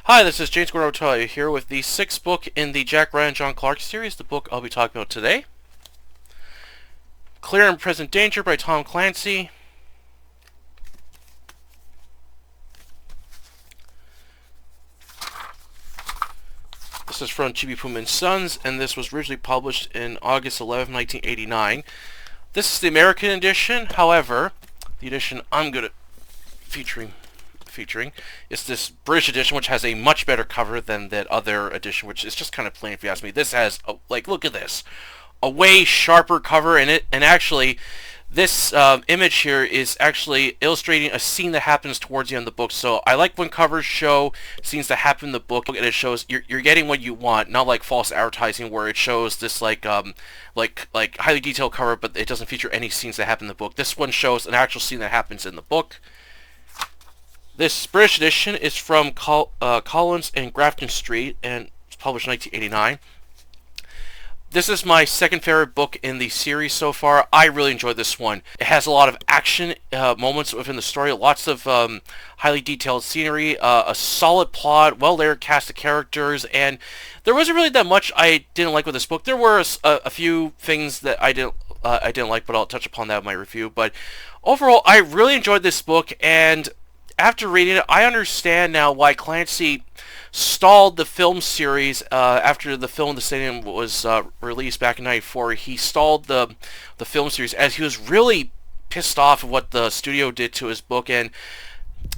Hi, this is James Gordon here with the sixth book in the Jack Ryan John Clark series. The book I'll be talking about today, Clear and Present Danger by Tom Clancy. This is from Chibi Puma & Sons, and this was originally published in August 11, 1989. This is the American edition. However, the edition I'm going to featuring is this British edition, which has a much better cover than that other edition, which is just kind of plain if you ask me. This has, look at this, a way sharper cover in it, and actually this image here is actually illustrating a scene that happens towards the end of the book. So I like when covers show scenes that happen in the book, and it shows you're getting what you want, not like false advertising where it shows this like highly detailed cover, but it doesn't feature any scenes that happen in the book. This one shows an actual scene that happens in the book. This British edition is from Collins and Grafton Street, and it's published in 1989. This is my second favorite book in the series so far. I really enjoyed this one. It has a lot of action moments within the story, lots of highly detailed scenery, a solid plot, well-layered cast of characters, and there wasn't really that much I didn't like with this book. There were a few things that I didn't like, but I'll touch upon that in my review. But overall, I really enjoyed this book, and after reading it, I understand now why Clancy stalled the film series after the film The Stadium was released back in '94. He stalled the film series as he was really pissed off of what the studio did to his book. And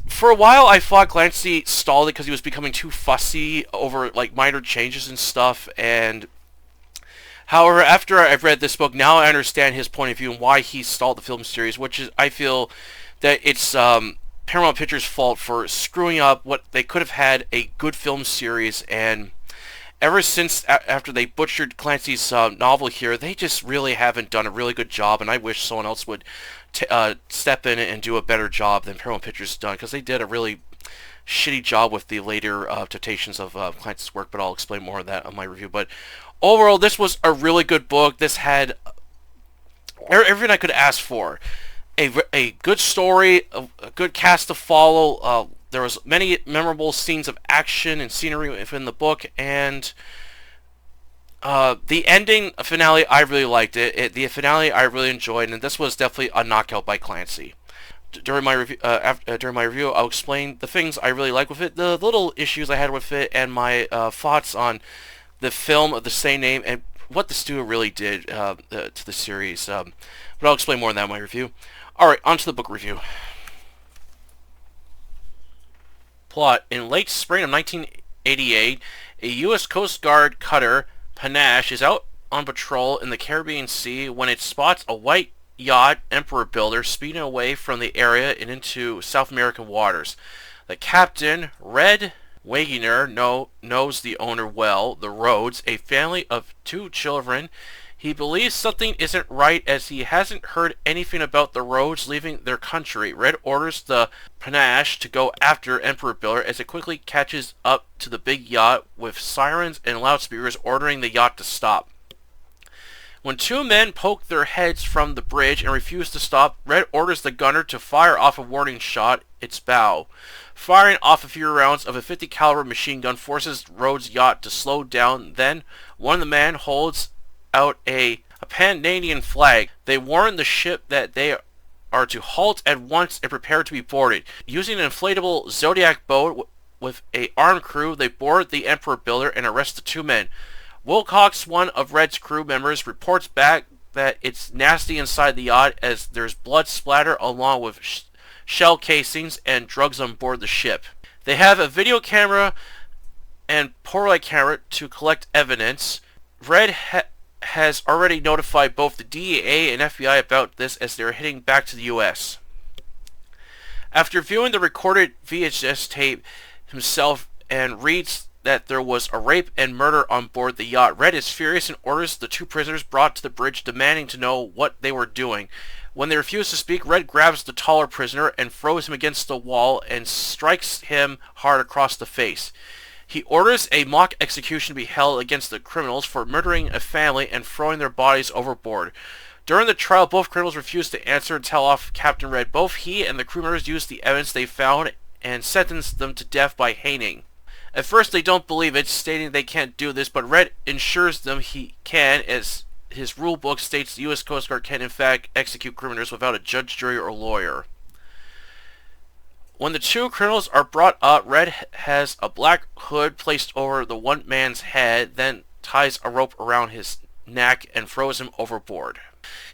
for a while, I thought Clancy stalled it because he was becoming too fussy over like minor changes and stuff. And however, after I've read this book, now I understand his point of view and why he stalled the film series, which is, I feel that it's Paramount Pictures' fault for screwing up what they could have had a good film series. And ever since after they butchered Clancy's novel here, they just really haven't done a really good job, and I wish someone else would step in and do a better job than Paramount Pictures has done, because they did a really shitty job with the later adaptations of Clancy's work, but I'll explain more of that on my review. But overall, this was a really good book. This had everything I could ask for. A good story, a good cast to follow. There was many memorable scenes of action and scenery within the book, and the ending finale, I really liked it. The finale I really enjoyed, and this was definitely a knockout by Clancy. During my review, I'll explain the things I really like with it, the little issues I had with it, and my thoughts on the film of the same name and what the studio really did to the series. But I'll explain more on that in my review. Alright, on to the book review. Plot. In late spring of 1988, a U.S. Coast Guard cutter, Panache, is out on patrol in the Caribbean Sea when it spots a white yacht, Emperor Builder, speeding away from the area and into South American waters. The captain, Red Wagoner, knows the owner well, the Rhodes, a family of 2 children. He believes something isn't right as he hasn't heard anything about the Rhodes leaving their country. Red orders the Panache to go after Emperor Builder as it quickly catches up to the big yacht with sirens and loudspeakers ordering the yacht to stop. When 2 men poke their heads from the bridge and refuse to stop, Red orders the gunner to fire off a warning shot its bow. Firing off a few rounds of a .50 caliber machine gun forces Rhodes' yacht to slow down. Then one of the men holds out a Panamanian flag. They warn the ship that they are to halt at once and prepare to be boarded. Using an inflatable Zodiac boat with a armed crew, they board the Emperor Builder and arrest the 2 men. Wilcox, one of Red's crew members, reports back that it's nasty inside the yacht as there's blood splatter along with shell casings and drugs on board the ship. They have a video camera and Polaroid camera to collect evidence. Red has already notified both the DEA and FBI about this as they're heading back to the U.S. After viewing the recorded VHS tape himself and reads that there was a rape and murder on board the yacht, Red is furious and orders the 2 prisoners brought to the bridge, demanding to know what they were doing. When they refuse to speak, Red grabs the taller prisoner and throws him against the wall and strikes him hard across the face. He orders a mock execution to be held against the criminals for murdering a family and throwing their bodies overboard. During the trial, both criminals refused to answer and tell off Captain Red. Both he and the crew members used the evidence they found and sentenced them to death by hanging. At first they don't believe it, stating they can't do this, but Red assures them he can, as his rule book states the U.S. Coast Guard can in fact execute criminals without a judge, jury, or lawyer. When the two criminals are brought up, Red has a black hood placed over the one man's head, then ties a rope around his neck and throws him overboard.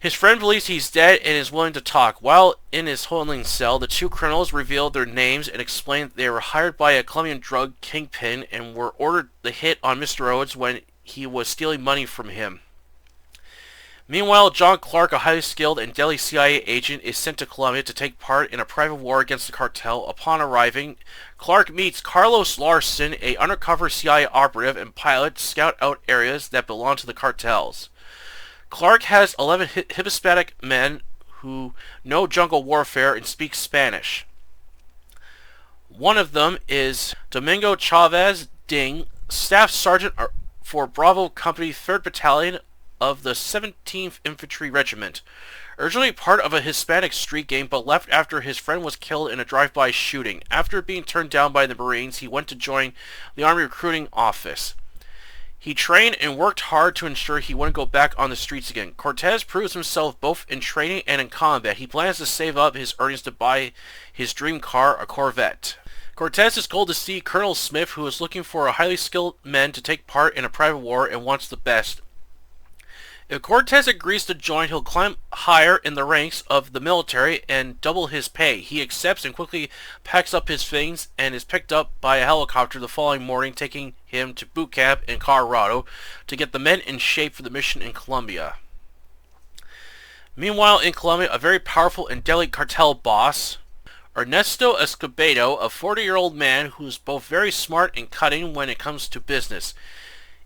His friend believes he's dead and is willing to talk. While in his holding cell, the two criminals revealed their names and explained they were hired by a Colombian drug kingpin and were ordered the hit on Mr. Rhodes when he was stealing money from him. Meanwhile, John Clark, a highly skilled and deadly CIA agent, is sent to Colombia to take part in a private war against the cartel. Upon arriving, Clark meets Carlos Larson, a undercover CIA operative and pilot, to scout out areas that belong to the cartels. Clark has 11 Hispanic men who know jungle warfare and speak Spanish. One of them is Domingo Chavez Ding, Staff Sergeant for Bravo Company 3rd Battalion of the 17th Infantry Regiment. Originally part of a Hispanic street gang, but left after his friend was killed in a drive-by shooting. After being turned down by the Marines, he went to join the Army Recruiting Office. He trained and worked hard to ensure he wouldn't go back on the streets again. Cortez proves himself both in training and in combat. He plans to save up his earnings to buy his dream car, a Corvette. Cortez is called to see Colonel Smith, who is looking for a highly skilled men to take part in a private war and wants the best. If Cortez agrees to join, he'll climb higher in the ranks of the military and double his pay. He accepts and quickly packs up his things and is picked up by a helicopter the following morning, taking him to boot camp in Colorado to get the men in shape for the mission in Colombia. Meanwhile, in Colombia, a very powerful and deadly cartel boss, Ernesto Escobedo, a 40-year-old man who's both very smart and cutting when it comes to business.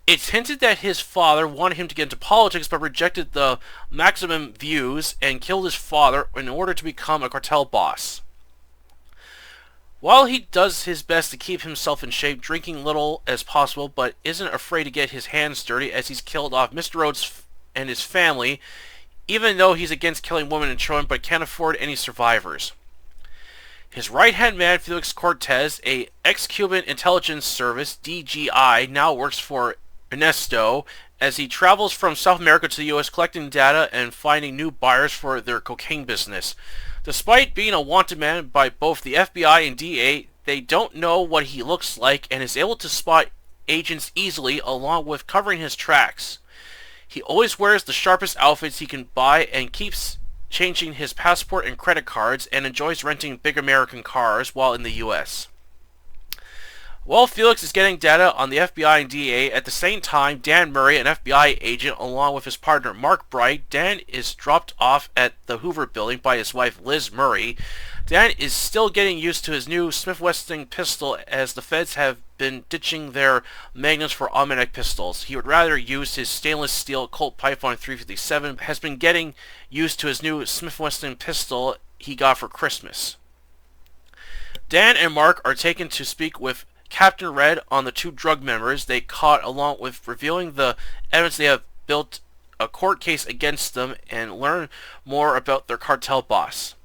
It's hinted that his father wanted him to get into politics but rejected the maximum views and killed his father in order to become a cartel boss. While he does his best to keep himself in shape, drinking little as possible, but isn't afraid to get his hands dirty as he's killed off Mr. Rhodes and his family, even though he's against killing women and children but can't afford any survivors. His right-hand man, Felix Cortez, a ex-Cuban intelligence service, DGI, now works for Ernesto as he travels from South America to the U.S. collecting data and finding new buyers for their cocaine business. Despite being a wanted man by both the FBI and DEA, they don't know what he looks like and is able to spot agents easily along with covering his tracks. He always wears the sharpest outfits he can buy and keeps changing his passport and credit cards and enjoys renting big American cars while in the U.S. While Felix is getting data on the FBI and DEA, at the same time, Dan Murray, an FBI agent, along with his partner Mark Bright, Dan is dropped off at the Hoover building by his wife Liz Murray. Dan is still getting used to his new Smith & Wesson pistol as the feds have been ditching their magnums for automatic pistols. He would rather use his stainless steel Colt Python 357, has been getting used to his new Smith & Wesson pistol he got for Christmas. Dan and Mark are taken to speak with Captain Red on the two drug members they caught, along with revealing the evidence they have built a court case against them and learn more about their cartel boss.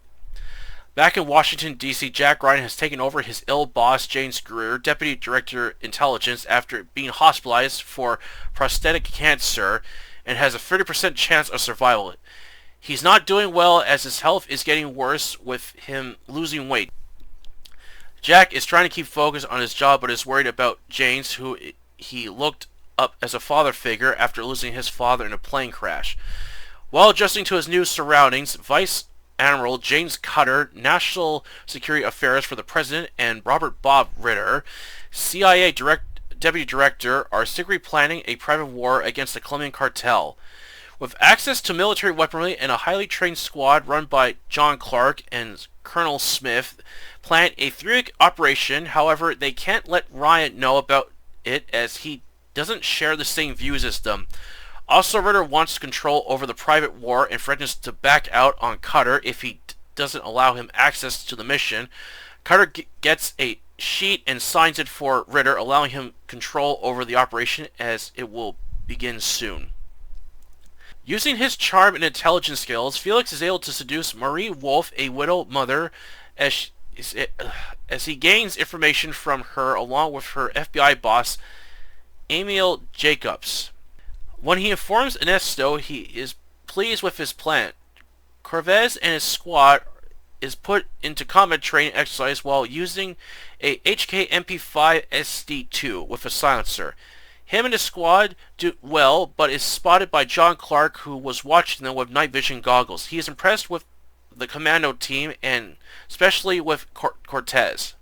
Back in Washington, D.C., Jack Ryan has taken over his ill boss, James Greer, Deputy Director Intelligence, after being hospitalized for prostate cancer and has a 30% chance of survival. He's not doing well as his health is getting worse with him losing weight. Jack is trying to keep focus on his job but is worried about James, who he looked up as a father figure after losing his father in a plane crash. While adjusting to his new surroundings, Vice Admiral James Cutter, National Security Affairs for the President, and Robert Bob Ritter, CIA Deputy Director, are secretly planning a private war against the Colombian cartel. With access to military weaponry and a highly trained squad run by John Clark and Colonel Smith, plan a 3-week operation. However, they can't let Ryan know about it as he doesn't share the same views as them. Also, Ritter wants control over the private war and threatens to back out on Cutter if he doesn't allow him access to the mission. Cutter gets a sheet and signs it for Ritter, allowing him control over the operation as it will begin soon. Using his charm and intelligence skills, Felix is able to seduce Marie Wolfe, a widow mother, as as he gains information from her along with her FBI boss, Emil Jacobs. When he informs Ernesto, he is pleased with his plan. Corvez and his squad is put into combat training exercise while using a HK MP5 SD2 with a silencer. Him and his squad do well, but is spotted by John Clark, who was watching them with night vision goggles. He is impressed with the commando team and especially with Cortez.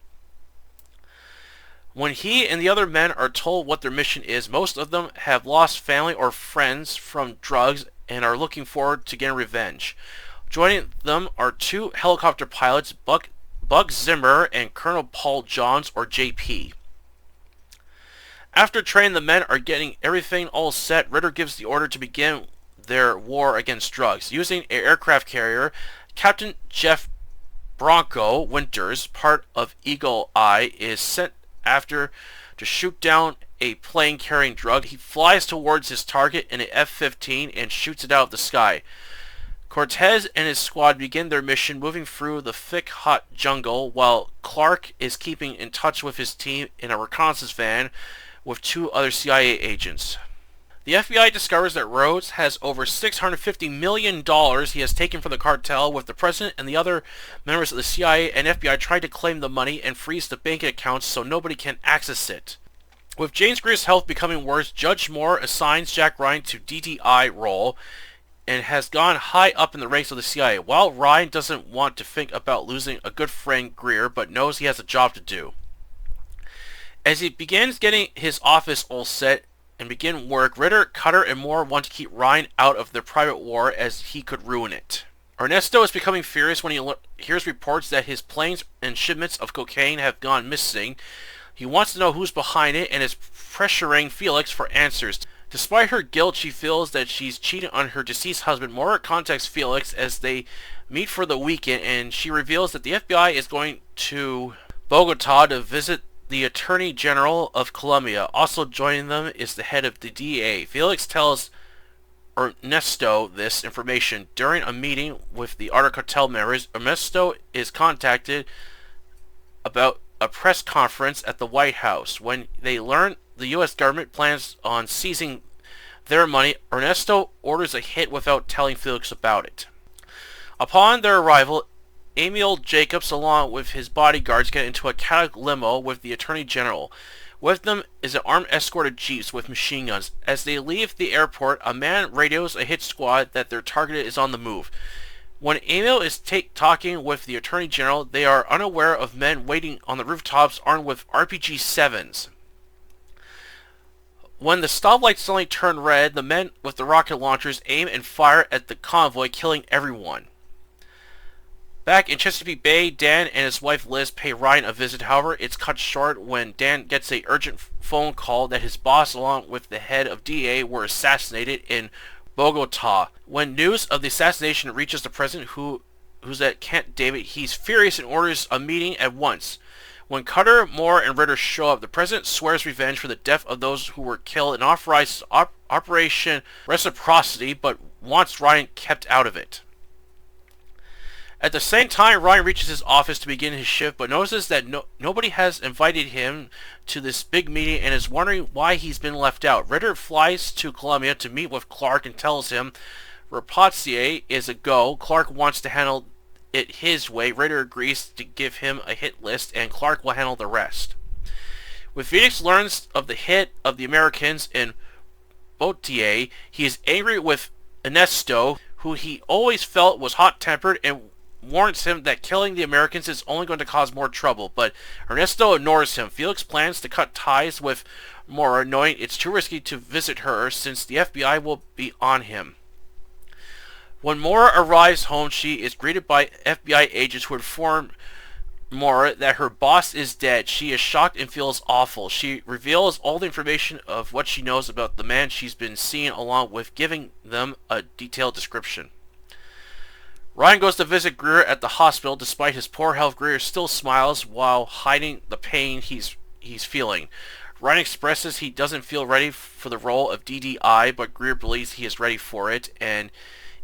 When he and the other men are told what their mission is, most of them have lost family or friends from drugs and are looking forward to getting revenge. Joining them are two helicopter pilots, Buck Zimmer and Colonel Paul Johns, or JP. After training, the men are getting everything all set. Ritter gives the order to begin their war against drugs. Using an aircraft carrier, Captain Jeff Bronco Winters, part of Eagle Eye, is sent after to shoot down a plane carrying drug. He flies towards his target in an F-15 and shoots it out of the sky. Cortez and his squad begin their mission, moving through the thick, hot jungle, while Clark is keeping in touch with his team in a reconnaissance van with two other CIA agents. The FBI discovers that Rhodes has over $650 million he has taken from the cartel, with the president and the other members of the CIA and FBI trying to claim the money and freeze the bank accounts so nobody can access it. With James Greer's health becoming worse, Judge Moore assigns Jack Ryan to DDI role and has gone high up in the ranks of the CIA, while Ryan doesn't want to think about losing a good friend Greer, but knows he has a job to do. As he begins getting his office all set and begin work, Ritter, Cutter, and Moore want to keep Ryan out of their private war as he could ruin it. Ernesto is becoming furious when he hears reports that his planes and shipments of cocaine have gone missing. He wants to know who's behind it and is pressuring Felix for answers. Despite her guilt, she feels that she's cheating on her deceased husband. Moore contacts Felix as they meet for the weekend, and she reveals that the FBI is going to Bogota to visit the Attorney General of Colombia. Also joining them is the head of the DEA. Felix tells Ernesto this information during a meeting with the other cartel members. Ernesto is contacted about a press conference at the White House. When they learn the U.S. government plans on seizing their money, Ernesto orders a hit without telling Felix about it. Upon their arrival, Emil Jacobs, along with his bodyguards, get into a Cadillac limo with the Attorney General. With them is an armed escort of jeeps with machine guns. As they leave the airport, a man radios a hit squad that their target is on the move. When Emil is talking with the Attorney General, they are unaware of men waiting on the rooftops armed with RPG-7s. When the stoplights suddenly turn red, the men with the rocket launchers aim and fire at the convoy, killing everyone. Back in Chesapeake Bay, Dan and his wife Liz pay Ryan a visit. However, it's cut short when Dan gets an urgent phone call that his boss, along with the head of DEA, were assassinated in Bogota. When news of the assassination reaches the president, who's at Camp David, he's furious and orders a meeting at once. When Cutter, Moore, and Ritter show up, the president swears revenge for the death of those who were killed and authorizes Operation Reciprocity, but wants Ryan kept out of it. At the same time, Ryan reaches his office to begin his shift, but notices that nobody has invited him to this big meeting and is wondering why he's been left out. Ritter flies to Colombia to meet with Clark and tells him Rapazier is a go. Clark wants to handle it his way. Ritter agrees to give him a hit list, and Clark will handle the rest. When Phoenix learns of the hit of the Americans in Botier, he is angry with Ernesto, who he always felt was hot-tempered, and warns him that killing the Americans is only going to cause more trouble, but Ernesto ignores him. Felix plans to cut ties with Mora, knowing it's too risky to visit her since the FBI will be on him. When Mora arrives home, she is greeted by FBI agents who inform Mora that her boss is dead. She is shocked and feels awful. She reveals all the information of what she knows about the man she's been seeing, along with giving them a detailed description. Ryan goes to visit Greer at the hospital. Despite his poor health, Greer still smiles while hiding the pain he's feeling. Ryan expresses he doesn't feel ready for the role of DDI, but Greer believes he is ready for it, and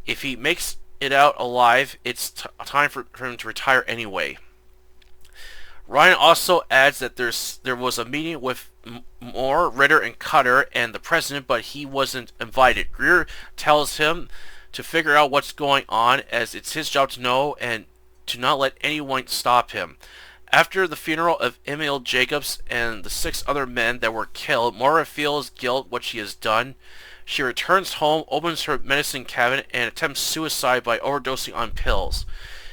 if he makes it out alive, it's time for him to retire anyway. Ryan also adds that there was a meeting with Moore, Ritter, and Cutter and the president, but he wasn't invited. Greer tells him to figure out what's going on, as it's his job to know and to not let anyone stop him. After the funeral of Emil Jacobs and the 6 other men that were killed, Moira feels guilt what she has done. She returns home, opens her medicine cabinet, and attempts suicide by overdosing on pills.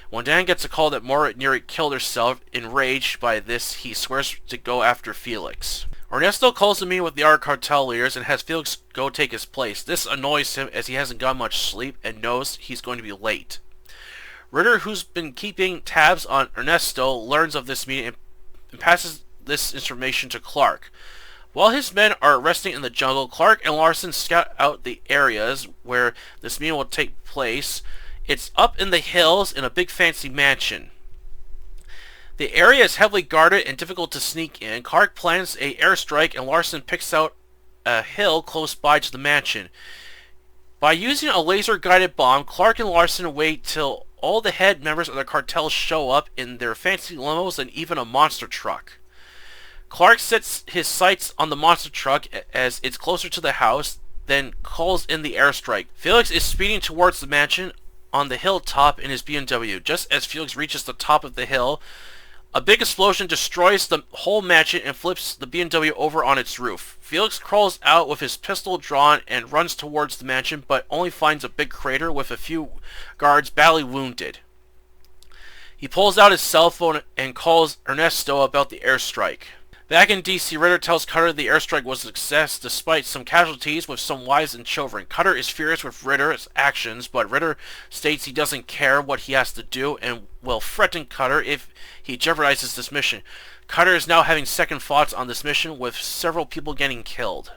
When Dan gets a call that Moira nearly killed herself, enraged by this, he swears to go after Felix. Ernesto calls a meeting with the other cartel leaders and has Felix go take his place. This annoys him as he hasn't got much sleep and knows he's going to be late. Ritter, who's been keeping tabs on Ernesto, learns of this meeting and passes this information to Clark. While his men are resting in the jungle, Clark and Larson scout out the areas where this meeting will take place. It's up in the hills in a big fancy mansion. The area is heavily guarded and difficult to sneak in. Clark plans a airstrike and Larson picks out a hill close by to the mansion. By using a laser-guided bomb, Clark and Larson wait till all the head members of the cartel show up in their fancy limos and even a monster truck. Clark sets his sights on the monster truck as it's closer to the house, then calls in the airstrike. Felix is speeding towards the mansion on the hilltop in his BMW. Just as Felix reaches the top of the hill, a big explosion destroys the whole mansion and flips the BMW over on its roof. Felix crawls out with his pistol drawn and runs towards the mansion, but only finds a big crater with a few guards badly wounded. He pulls out his cell phone and calls Ernesto about the airstrike. Back in DC, Ritter tells Cutter the airstrike was a success despite some casualties with some wives and children. Cutter is furious with Ritter's actions, but Ritter states he doesn't care what he has to do and will threaten Cutter if he jeopardizes this mission. Cutter is now having second thoughts on this mission, with several people getting killed.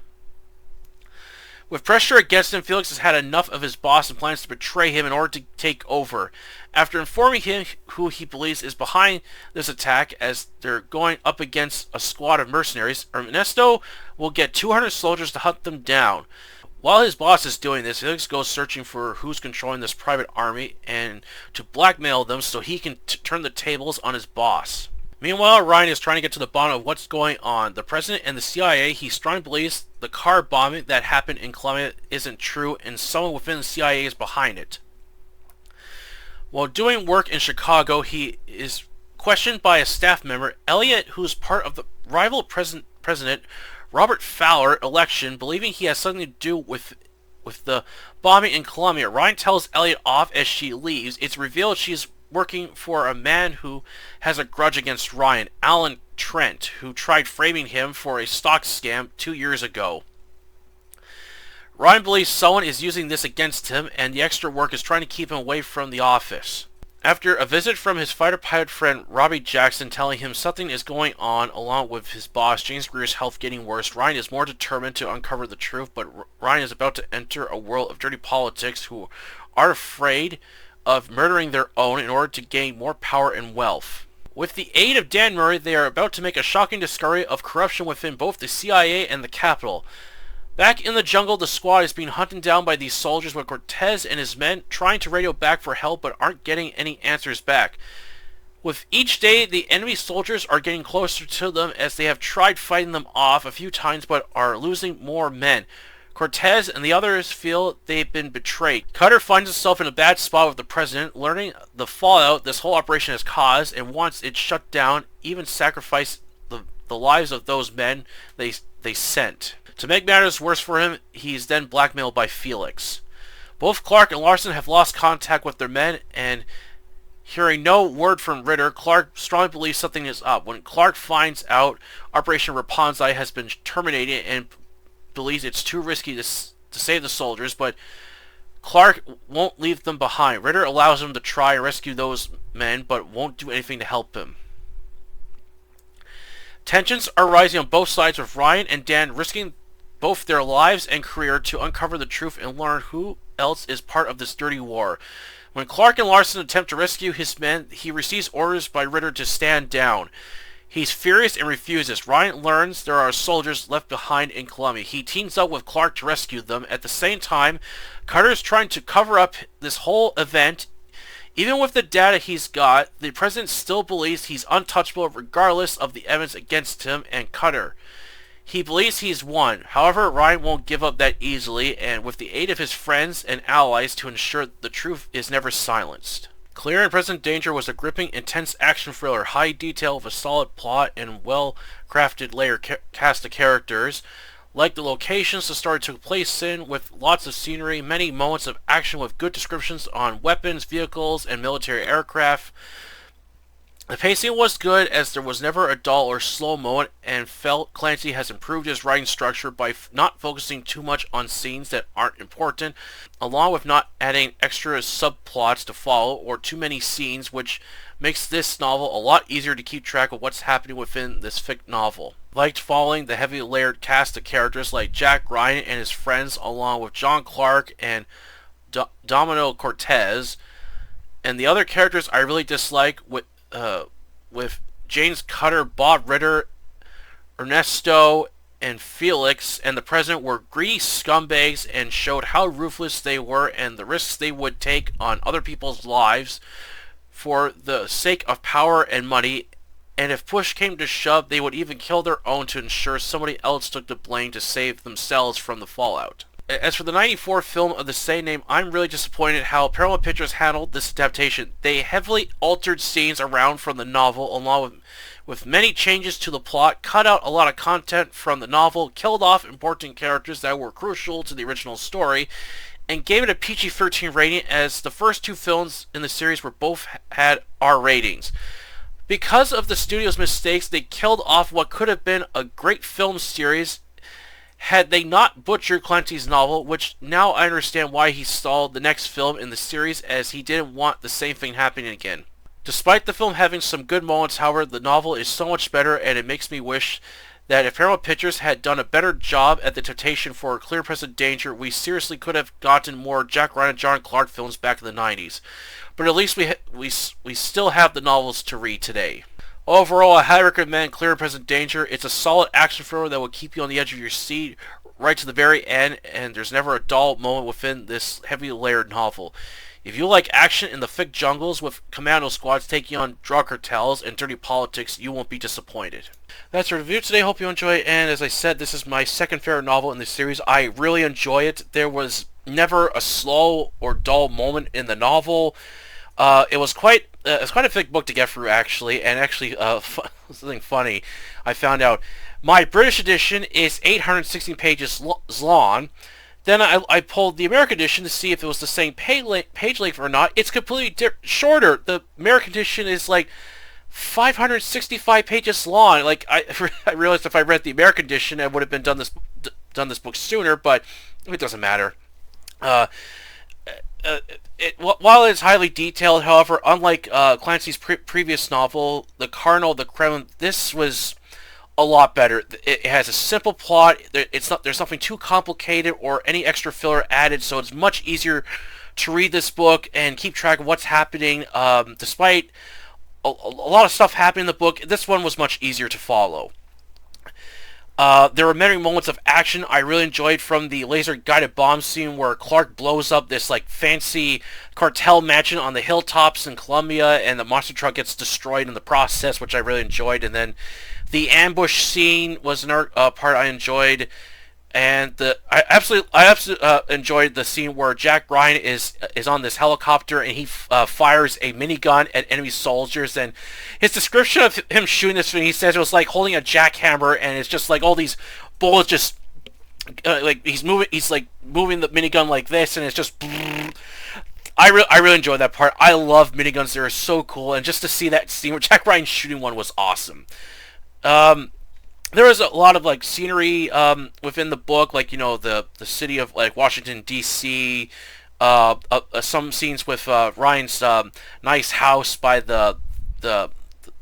With pressure against him, Felix has had enough of his boss and plans to betray him in order to take over. After informing him who he believes is behind this attack, as they're going up against a squad of mercenaries, Ernesto will get 200 soldiers to hunt them down. While his boss is doing this, Felix goes searching for who's controlling this private army and to blackmail them so he can turn the tables on his boss. Meanwhile, Ryan is trying to get to the bottom of what's going on. The president and the CIA, he strongly believes the car bombing that happened in Columbia isn't true and someone within the CIA is behind it. While doing work in Chicago, he is questioned by a staff member, Elliot, who's part of the rival President Robert Fowler election, believing he has something to do with the bombing in Columbia. Ryan tells Elliot off as she leaves. It's revealed she's working for a man who has a grudge against Ryan, Alan Trent, who tried framing him for a stock scam 2 years ago. Ryan believes someone is using this against him, and the extra work is trying to keep him away from the office. After a visit from his fighter pilot friend Robbie Jackson telling him something is going on along with his boss James Greer's health getting worse, Ryan is more determined to uncover the truth, but Ryan is about to enter a world of dirty politics who are afraid of murdering their own in order to gain more power and wealth. With the aid of Dan Murray, they are about to make a shocking discovery of corruption within both the CIA and the Capitol. Back in the jungle, the squad is being hunted down by these soldiers, with Cortez and his men trying to radio back for help but aren't getting any answers back. With each day, the enemy soldiers are getting closer to them as they have tried fighting them off a few times but are losing more men. Cortez and the others feel they've been betrayed. Cutter finds himself in a bad spot with the president, learning the fallout this whole operation has caused, and wants it shut down, even sacrifice the lives of those men they sent. To make matters worse for him, he's then blackmailed by Felix. Both Clark and Larson have lost contact with their men, and hearing no word from Ritter, Clark strongly believes something is up. When Clark finds out Operation Rapunzel has been terminated and believes it's too risky to save the soldiers, but Clark won't leave them behind. Ritter allows him to try and rescue those men, but won't do anything to help him. Tensions are rising on both sides, with Ryan and Dan risking both their lives and career to uncover the truth and learn who else is part of this dirty war. When Clark and Larson attempt to rescue his men, he receives orders by Ritter to stand down. He's furious and refuses. Ryan learns there are soldiers left behind in Columbia. He teams up with Clark to rescue them. At the same time, Cutter is trying to cover up this whole event Even with the data he's got, the president still believes he's untouchable regardless of the evidence against him and Cutter. He believes he's won. However, Ryan won't give up that easily, and with the aid of his friends and allies to ensure the truth is never silenced. Clear and Present Danger was a gripping, intense action thriller, high detail with a solid plot and well-crafted layered cast of characters. Like the locations the story took place in, with lots of scenery, many moments of action with good descriptions on weapons, vehicles, and military aircraft. The pacing was good, as there was never a dull or slow moment, and felt Clancy has improved his writing structure by not focusing too much on scenes that aren't important, along with not adding extra subplots to follow or too many scenes, which makes this novel a lot easier to keep track of what's happening within this fic novel. Liked following the heavily layered cast of characters like Jack Ryan and his friends, along with John Clark and Domino Cortez, and the other characters I really dislike with James Cutter, Bob Ritter, Ernesto, and Felix, and the president were greedy scumbags and showed how ruthless they were and the risks they would take on other people's lives for the sake of power and money, and if push came to shove, they would even kill their own to ensure somebody else took the blame to save themselves from the fallout. As for the '94 film of the same name, I'm really disappointed how Paramount Pictures handled this adaptation. They heavily altered scenes around from the novel, along with many changes to the plot, cut out a lot of content from the novel, killed off important characters that were crucial to the original story, and gave it a PG-13 rating, as the first two films in the series were both had R ratings. Because of the studio's mistakes, they killed off what could have been a great film series had they not butchered Clancy's novel, which now I understand why he stalled the next film in the series, as he didn't want the same thing happening again. Despite the film having some good moments, however, the novel is so much better, and it makes me wish that if Paramount Pictures had done a better job at the adaptation for Clear Present Danger, we seriously could have gotten more Jack Ryan and John Clark films back in the 90s. But at least we still have the novels to read today. Overall, I highly recommend Clear Present Danger. It's a solid action thriller that will keep you on the edge of your seat right to the very end, and there's never a dull moment within this heavily layered novel. If you like action in the thick jungles with commando squads taking on drug cartels and dirty politics, you won't be disappointed. That's our review today. Hope you enjoy it, and as I said, this is my second favorite novel in the series. I really enjoy it. There was never a slow or dull moment in the novel. It was quite a thick book to get through, actually, and actually, something funny, I found out. My British edition is 816 pages long. Then I pulled the American edition to see if it was the same page length or not. It's completely shorter. The American edition is like 565 pages long. Like I realized if I read the American edition, I would have been done this book sooner, but it doesn't matter. While it's highly detailed, however, unlike Clancy's previous novel, The Cardinal of the Kremlin, this was a lot better. It has a simple plot. There's nothing too complicated or any extra filler added, so it's much easier to read this book and keep track of what's happening. Despite a lot of stuff happening in the book, this one was much easier to follow. There were many moments of action I really enjoyed, from the laser-guided bomb scene where Clark blows up this like fancy cartel mansion on the hilltops in Colombia, and the monster truck gets destroyed in the process, which I really enjoyed. And then the ambush scene was another part I enjoyed, and I absolutely enjoyed the scene where Jack Ryan is on this helicopter and he fires a minigun at enemy soldiers, and his description of him shooting this thing, he says it was like holding a jackhammer, and it's just like all these bullets just like he's moving the minigun like this, and it's just I really enjoyed that part. I love miniguns. They're so cool, and just to see that scene where Jack Ryan shooting one was awesome. There was a lot of like scenery within the book, like, you know, the city of like Washington D.C. Some scenes with Ryan's nice house by the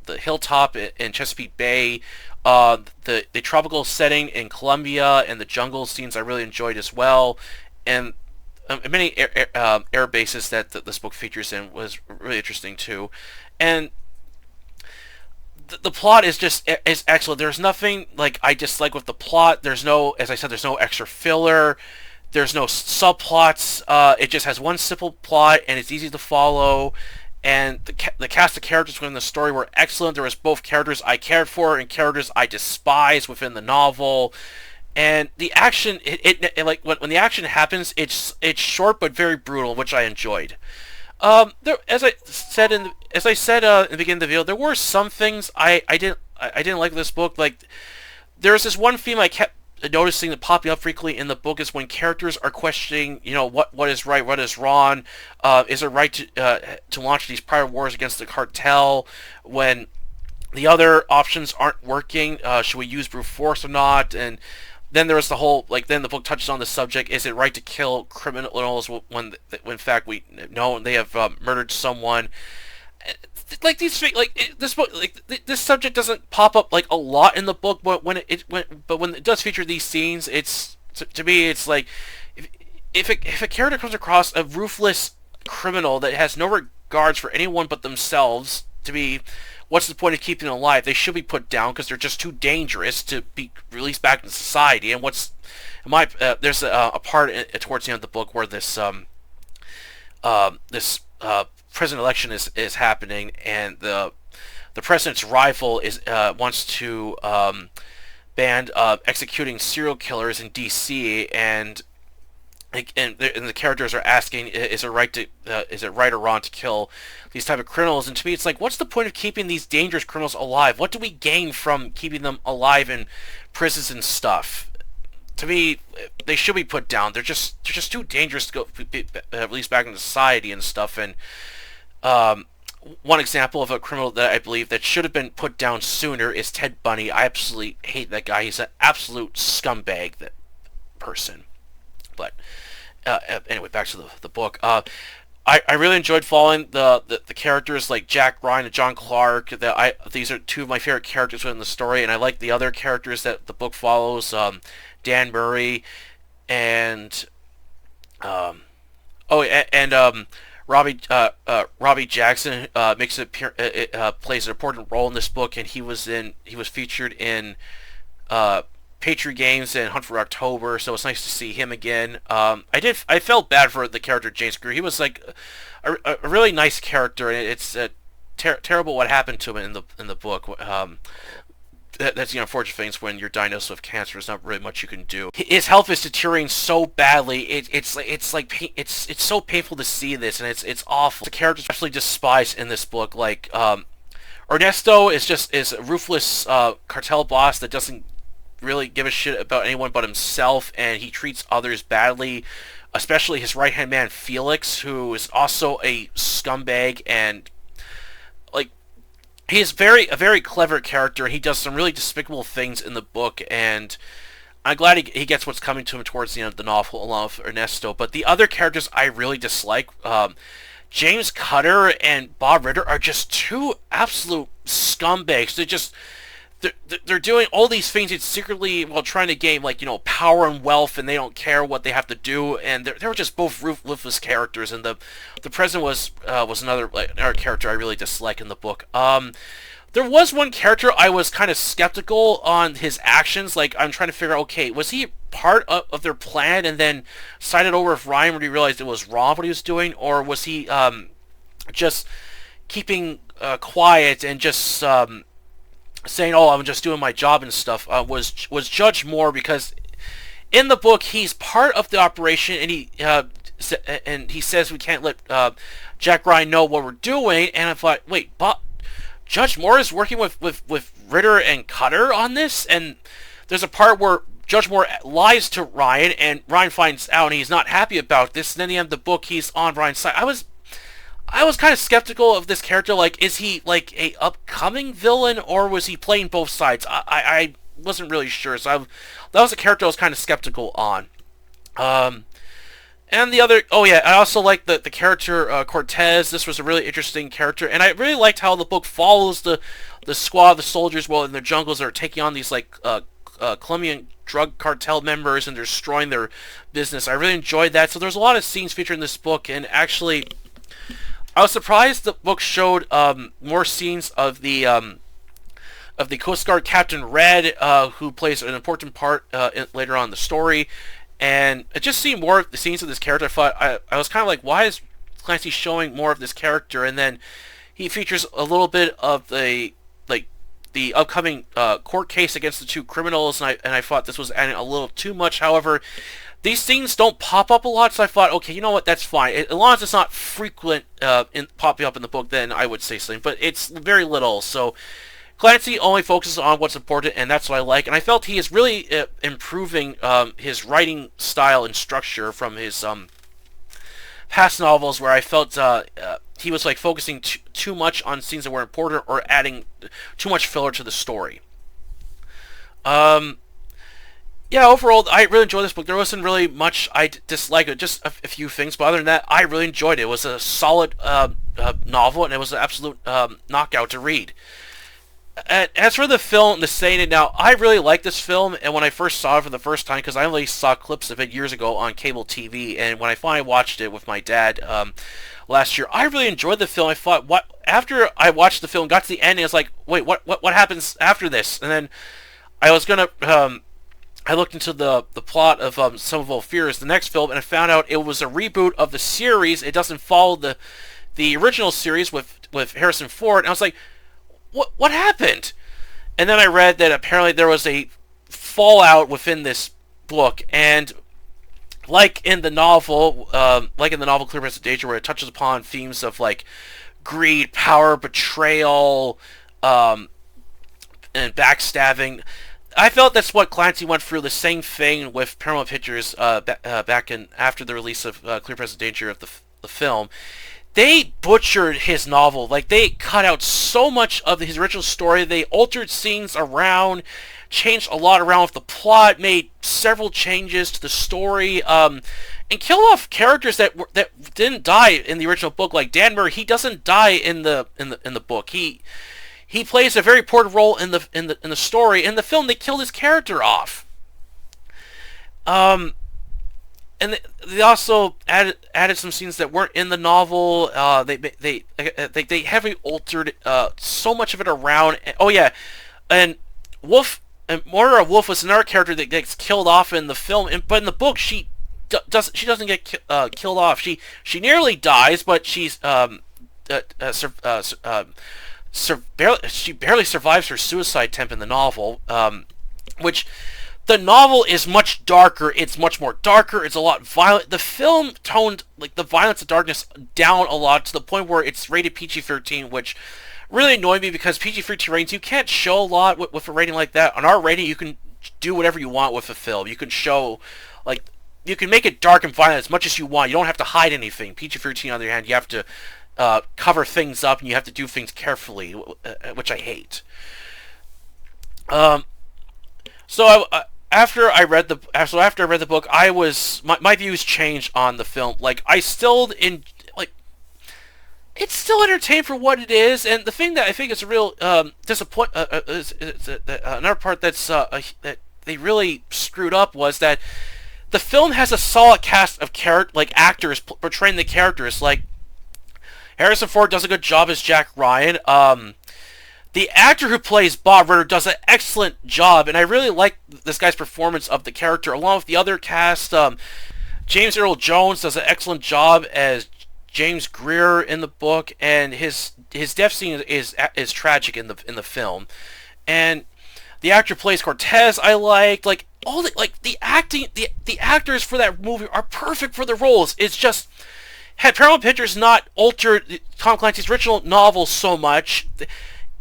hilltop in Chesapeake Bay. The tropical setting in Colombia and the jungle scenes I really enjoyed as well, and many air bases that this book features in was really interesting too. And the plot is excellent. There's nothing like I dislike with the plot. There's no, as I said, there's no extra filler. There's no subplots. It just has one simple plot, and it's easy to follow. and the cast of characters within the story were excellent. There was both characters I cared for and characters I despised within the novel. And the action, it like when the action happens, it's short but very brutal, which I enjoyed. There, as I said in the beginning of the video, there were some things I didn't like this book. Like there's this one theme I kept noticing that popping up frequently in the book is when characters are questioning, what is right, what is wrong. Is it right to launch these private wars against the cartel when the other options aren't working? Should we use brute force or not? And then there was the whole, then the book touches on the subject, is it right to kill criminals when in fact we know they have murdered someone? Like this book, this subject doesn't pop up a lot in the book, but when it does feature these scenes, it's to me it's like if a character comes across a ruthless criminal that has no regards for anyone but themselves, to me, what's the point of keeping them alive? They should be put down because they're just too dangerous to be released back into society. And there's a part towards the end of the book where this president election is happening, and the president's rival wants to ban executing serial killers in D.C. and the characters are asking, is it right or wrong to kill these type of criminals? And to me, it's like, what's the point of keeping these dangerous criminals alive? What do we gain from keeping them alive in prisons and stuff? To me, they should be put down. They're just too dangerous to go released back into society and stuff. And one example of a criminal that I believe that should have been put down sooner is Ted Bundy. I absolutely hate that guy. He's an absolute scumbag, that person. But anyway, back to the book. I really enjoyed following the characters like Jack Ryan and John Clark. These are two of my favorite characters within the story, and I like the other characters that the book follows. Dan Murray and Robbie Jackson plays an important role in this book, and he was featured in Patriot Games and Hunt for October, so it's nice to see him again. I felt bad for the character James Greer. He was like a really nice character, and it's terrible what happened to him in the book. That's the unfortunate things when you're diagnosed with cancer. There's not really much you can do. His health is deteriorating so badly. It's so painful to see this, and it's awful. The characters actually despised in this book. Ernesto is a ruthless cartel boss that doesn't really give a shit about anyone but himself, and he treats others badly, especially his right-hand man Felix, who is also a scumbag, and he is a very clever character, and he does some really despicable things in the book, and I'm glad he gets what's coming to him towards the end of the novel along with Ernesto. But the other characters I really dislike, James Cutter and Bob Ritter, are just two absolute scumbags. They're doing all these things secretly while trying to gain power and wealth, and they don't care what they have to do, and they're just both ruthless characters. And the president was another character I really dislike in the book. There was one character I was kind of skeptical on his actions. I'm trying to figure out, okay, was he part of their plan and then sided over with Ryan when he realized it was wrong what he was doing, or was he just keeping quiet and just saying, "Oh, I'm just doing my job and stuff"? Was Judge Moore, because in the book he's part of the operation, and he says we can't let Jack Ryan know what we're doing. And I thought, wait, Judge Moore is working with Ritter and Cutter on this? And there's a part where Judge Moore lies to Ryan, and Ryan finds out, and he's not happy about this. And then at the end of the book, he's on Ryan's side. I was kind of skeptical of this character. Is he a upcoming villain, or was he playing both sides? I wasn't really sure. So that was a character I was kind of skeptical on. And the other, I also liked the character Cortez. This was a really interesting character, and I really liked how the book follows the squad, the soldiers, while in their jungles are taking on these Colombian drug cartel members, and they're destroying their business. I really enjoyed that. So there's a lot of scenes featured in this book, and actually, I was surprised the book showed more scenes of the Coast Guard Captain Red, who plays an important part later on in the story. And just seeing more of the scenes of this character, I was kind of like, why is Clancy showing more of this character, and then he features a little bit of the upcoming court case against the two criminals, and I thought this was adding a little too much. However, these scenes don't pop up a lot, so I thought, okay, you know what, that's fine. As long as it's not frequent in popping up in the book, then I would say something. But it's very little, so Clancy only focuses on what's important, and that's what I like. And I felt he is really improving his writing style and structure from his past novels, where I felt he was like focusing too much on scenes that were important or adding too much filler to the story. Yeah, overall, I really enjoyed this book. There wasn't really much I disliked, just a few things, but other than that, I really enjoyed it. It was a solid novel, and it was an absolute knockout to read. As for the film, the saying it now, I really like this film, and when I first saw it for the first time, because I only saw clips of it years ago on cable TV, and when I finally watched it with my dad last year, I really enjoyed the film. I thought, what after I watched the film, got to the end, I was like, wait, what happens after this? And then I was gonna, I looked into the plot of Some of All Fears, the next film, and I found out it was a reboot of the series. It doesn't follow the original series with Harrison Ford, and I was like, what happened? And then I read that apparently there was a fallout within this book, and like in the novel Clear Presence Danger, where it touches upon themes of like greed, power, betrayal, and backstabbing, I felt that's what Clancy went through. The same thing with Paramount Pictures back in after the release of Clear Presence Danger of the film. They butchered his novel. Like, they cut out so much of his original story. They altered scenes around, changed a lot around with the plot, made several changes to the story, and killed off characters that didn't die in the original book. Like Dan Murray, he doesn't die in the book. He plays a very important role in the story. In the film, they killed his character off. And they also added some scenes that weren't in the novel. They heavily altered so much of it around. Oh yeah, and Moira Wolf was another character that gets killed off in the film, but in the book she doesn't get killed off. She nearly dies, but she's she barely survives her suicide attempt in the novel, which. The novel is much darker. It's much more darker. It's a lot violent. The film toned like the violence and darkness down a lot to the point where it's rated PG-13, which really annoyed me because PG-13 ratings, you can't show a lot with a rating like that. On our rating, you can do whatever you want with a film. You can show, like, you can make it dark and violent as much as you want. You don't have to hide anything. PG-13, on the other hand, you have to cover things up and you have to do things carefully, which I hate. So after I read the book, I was my views changed on the film. Like, it's still entertaining for what it is. And the thing that I think is a real disappointment is another part that's that they really screwed up was that the film has a solid cast of actors portraying the characters. Like, Harrison Ford does a good job as Jack Ryan. The actor who plays Bob Ritter does an excellent job, and I really like this guy's performance of the character, along with the other cast. James Earl Jones does an excellent job as James Greer in the book, and his death scene is tragic in the film. And the actor who plays Cortez, I liked. Like, all the acting, the actors for that movie are perfect for the roles. It's just, had Paramount Pictures not altered Tom Clancy's original novel so much,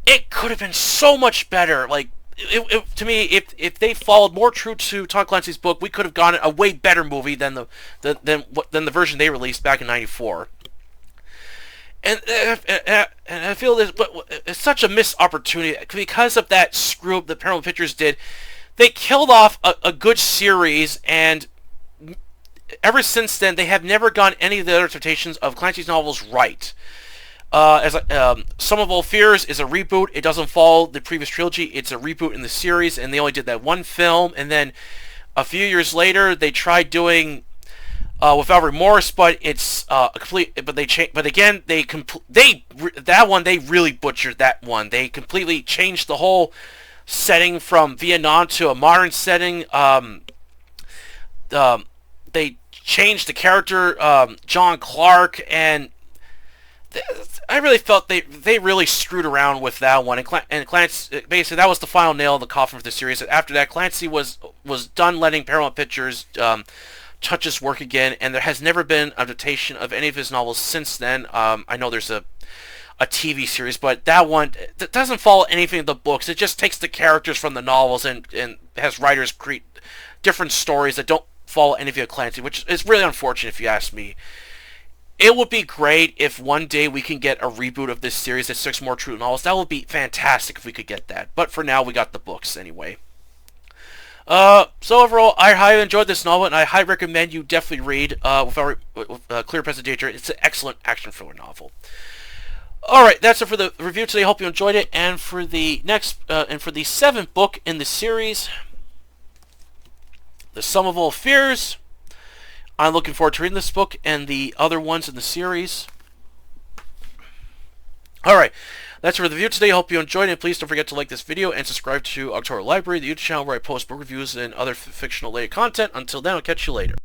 it could have been so much better. Like, to me, if they followed more true to Tom Clancy's book, we could have gotten a way better movie than the version they released back in '94. And I feel this, but it's such a missed opportunity because of that screw up that Paramount Pictures did. They killed off a good series, and ever since then, they have never gotten any of the other adaptations of Clancy's novels right. Some of All Fears is a reboot. It doesn't follow the previous trilogy. It's a reboot in the series, and they only did that one film. And then a few years later, they tried doing Without Remorse, but it's complete. But they changed. But again, that one they really butchered that one. They completely changed the whole setting from Vietnam to a modern setting. They changed the character, John Clark, and I really felt they really screwed around with that one. And Clancy, basically, that was the final nail in the coffin for the series. After that, Clancy was done letting Paramount Pictures touch his work again, and there has never been an adaptation of any of his novels since then. I know there's a TV series, but that one that doesn't follow anything in the books. It just takes the characters from the novels and has writers create different stories that don't follow anything of Clancy, which is really unfortunate if you ask me. It would be great if one day we can get a reboot of this series that sticks more true to novels. That would be fantastic if we could get that. But for now, we got the books anyway. So overall, I highly enjoyed this novel, and I highly recommend you definitely read with Clear Presentation. It's an excellent action thriller novel. Alright, that's it for the review today. Hope you enjoyed it. And for the next, and for the 7th book in the series, The Sum of All Fears, I'm looking forward to reading this book and the other ones in the series. Alright, that's it for the review today. Hope you enjoyed it. Please don't forget to like this video and subscribe to October Library, the YouTube channel where I post book reviews and other fictional related content. Until then, I'll catch you later.